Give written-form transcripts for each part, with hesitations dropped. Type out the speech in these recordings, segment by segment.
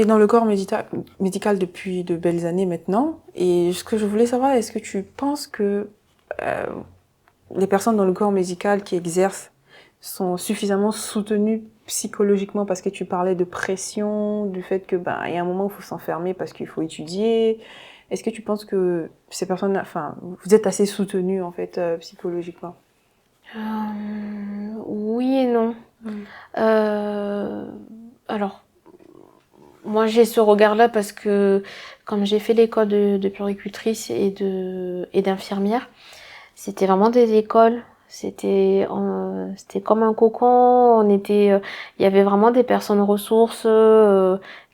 es dans le corps médical depuis de belles années maintenant. Et ce que je voulais savoir, est-ce que tu penses que les personnes dans le corps médical qui exercent sont suffisamment soutenues psychologiquement, parce que tu parlais de pression, du fait que il y a un moment où il faut s'enfermer parce qu'il faut étudier. Est-ce que tu penses que ces personnes, enfin, vous êtes assez soutenues en fait psychologiquement? Oui et non. Alors, moi j'ai ce regard-là parce que comme j'ai fait l'école de puéricultrice et d'infirmière, c'était vraiment des écoles. C'était comme un cocon. Il y avait vraiment des personnes ressources.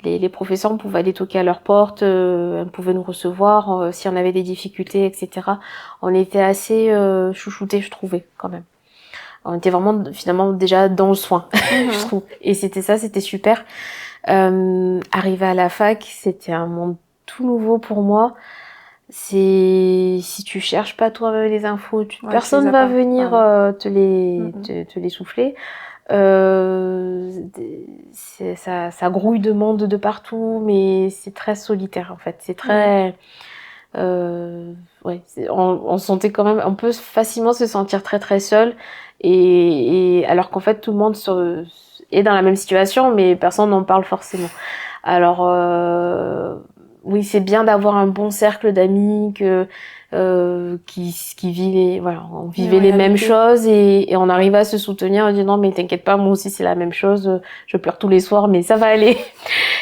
Les professeurs, on pouvait aller toquer à leur porte, elles pouvaient nous recevoir si on avait des difficultés, etc. On était assez chouchoutés, je trouvais quand même. On était vraiment finalement déjà dans le soin, je trouve. Et c'était super. Arrivé à la fac, c'était un monde tout nouveau pour moi. Si tu cherches pas toi les infos, personne va venir te les souffler. Ça grouille de monde de partout, mais c'est très solitaire en fait. C'est très on sentait quand même, on peut facilement se sentir très très seul, et alors qu'en fait tout le monde est dans la même situation, mais personne n'en parle forcément. Alors oui, c'est bien d'avoir un bon cercle d'amis qui vivent on vivait les mêmes choses, et on arrivait à se soutenir en disant non mais t'inquiète pas, moi aussi c'est la même chose, je pleure tous les soirs mais ça va aller.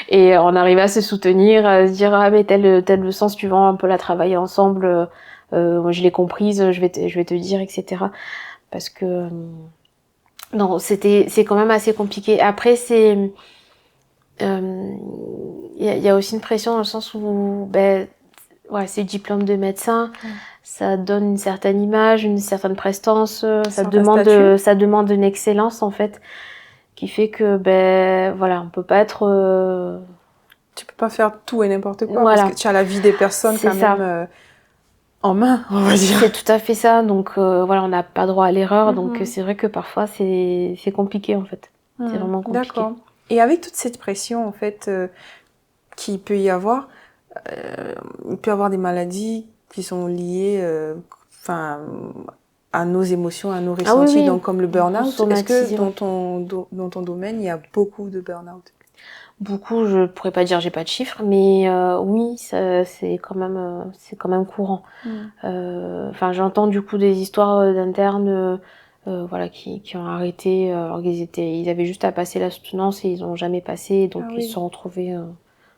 Et on arrivait à se soutenir, à se dire ah mais telle leçon si tu veux un peu la travailler ensemble, moi je l'ai comprise, je vais te dire, etc. Parce que non, c'est quand même assez compliqué. Après c'est y a aussi une pression dans le sens où c'est le diplôme de médecin, ça donne une certaine image, une certaine prestance, ça demande une excellence en fait, qui fait que on peut pas être tu peux pas faire tout et n'importe quoi, parce que tu as la vie des personnes quand même en main, on va dire. C'est tout à fait ça, donc on n'a pas droit à l'erreur, donc c'est vrai que parfois c'est compliqué en fait. C'est vraiment compliqué. D'accord. Et avec toute cette pression en fait qu'il peut y avoir, il peut y avoir des maladies qui sont liées à nos émotions, à nos ressentis, donc comme le burn-out. Est-ce que dans ton domaine, il y a beaucoup de burn-out? Beaucoup, je pourrais pas dire, j'ai pas de chiffres, mais oui, c'est quand même courant. J'entends du coup des histoires d'internes qui ont arrêté, alors ils avaient juste à passer la soutenance et ils ont jamais passé, donc ils se sont retrouvés en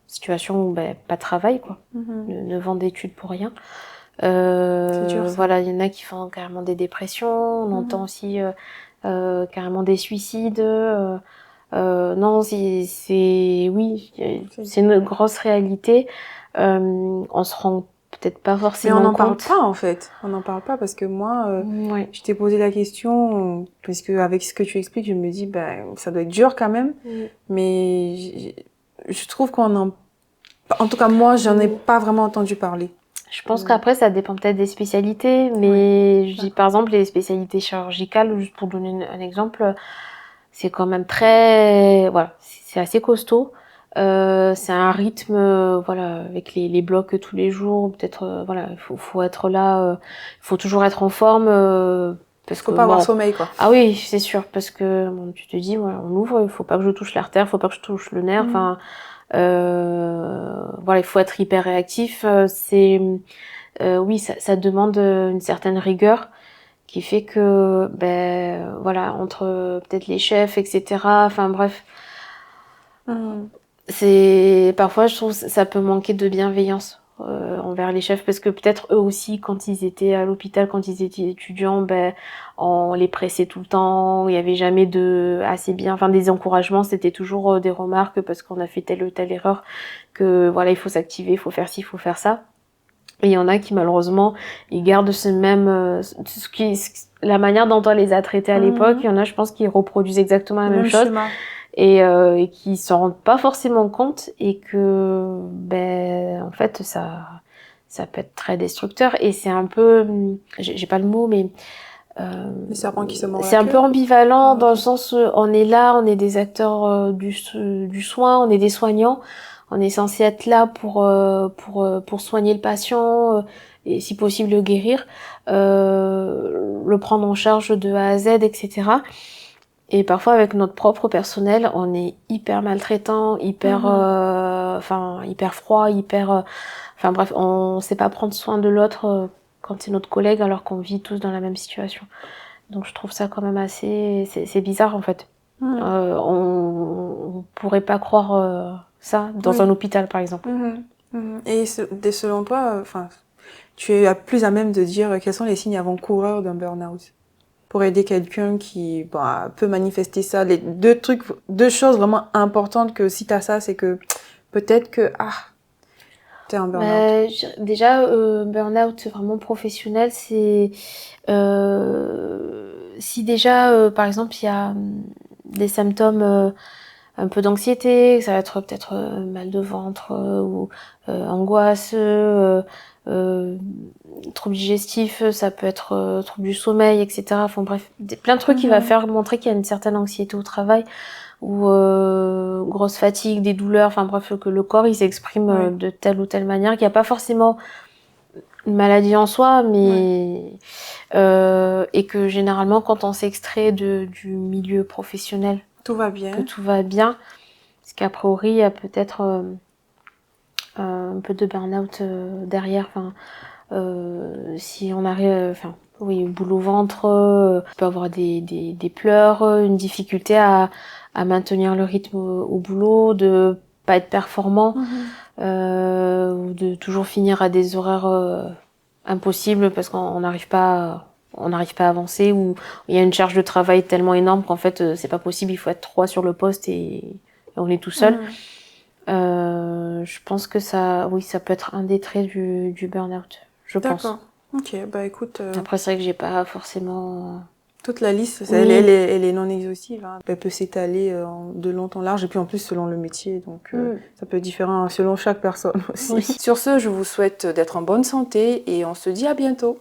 situation où pas de travail, quoi, 9 ans d'études pour rien. C'est dur, ça. Il y en a qui font carrément des dépressions, on entend aussi carrément des suicides. Non, c'est une grosse réalité. On se rend peut-être pas forcément compte. Mais on n'en parle pas en fait. On n'en parle pas parce que moi, je t'ai posé la question parce que avec ce que tu expliques, je me dis ça doit être dur quand même. Mais je trouve en tout cas moi, j'en ai pas vraiment entendu parler. Je pense qu'après ça dépend peut-être des spécialités, mais je dis par exemple les spécialités chirurgicales, juste pour donner un exemple, c'est quand même c'est assez costaud. C'est un rythme avec les blocs tous les jours, peut-être faut être là, il faut toujours être en forme, parce faut pas avoir sommeil, quoi. Ah oui, c'est sûr, parce que tu te dis on ouvre, il faut pas que je touche l'artère, il faut pas que je touche le nerf, il faut être hyper réactif, ça demande une certaine rigueur, qui fait que entre peut-être les chefs, etc., parfois je trouve ça peut manquer de bienveillance envers les chefs, parce que peut-être eux aussi, quand ils étaient à l'hôpital, quand ils étaient étudiants, on les pressait tout le temps, il y avait jamais des encouragements, c'était toujours des remarques parce qu'on a fait telle ou telle erreur, que il faut s'activer, il faut faire ci, il faut faire ça. Et il y en a qui malheureusement ils gardent la manière dont on les a traités à l'époque. Il y en a, je pense, qui reproduisent exactement la même chose, et qui s'en rendent pas forcément compte, et que en fait ça peut être très destructeur, et c'est un peu, j'ai pas le mot, mais le serpent qui se mord la queue. C'est un peu ambivalent, dans le sens où on est là, on est des acteurs du soin, on est des soignants, On est censé être là pour soigner le patient et si possible le guérir, le prendre en charge de A à Z, etc. Et parfois avec notre propre personnel, on est hyper maltraitant, hyper froid, enfin bref, on sait pas prendre soin de l'autre quand c'est notre collègue alors qu'on vit tous dans la même situation. Donc je trouve ça quand même c'est bizarre en fait. On pourrait pas croire ça dans un hôpital par exemple. Et selon toi, tu es plus à même de dire quels sont les signes avant-coureurs d'un burn-out pour aider quelqu'un qui peut manifester ça. Les deux choses vraiment importantes que si t'as ça, c'est que peut-être que t'es un burn-out. Déjà, burn-out vraiment professionnel, c'est si déjà, par exemple, il y a des symptômes un peu d'anxiété, ça va être peut-être mal de ventre ou angoisse, troubles digestifs, ça peut être troubles du sommeil, etc. Enfin bref, plein de trucs qui va faire montrer qu'il y a une certaine anxiété au travail ou grosse fatigue, des douleurs, enfin bref, que le corps il s'exprime de telle ou telle manière, qu'il n'y a pas forcément une maladie en soi, mais et que généralement quand on s'extrait du milieu professionnel, tout va bien. Que tout va bien, parce qu'a priori il y a peut-être un peu de burn-out derrière. Si on arrive, boule au ventre, on peut avoir des pleurs, une difficulté à maintenir le rythme au boulot, de pas être performant, ou de toujours finir à des horaires impossibles parce qu'on n'arrive pas à avancer, ou il y a une charge de travail tellement énorme qu'en fait c'est pas possible, il faut être 3 sur le poste et on est tout seul. Je pense que ça peut être un des traits du burn-out, je pense. D'accord. Ok, écoute... Après, c'est vrai que j'ai pas forcément... Toute la liste, elle est non exhaustive. Elle peut s'étaler de long en large, et puis en plus selon le métier, donc ça peut être différent selon chaque personne aussi. Sur ce, je vous souhaite d'être en bonne santé, et on se dit à bientôt.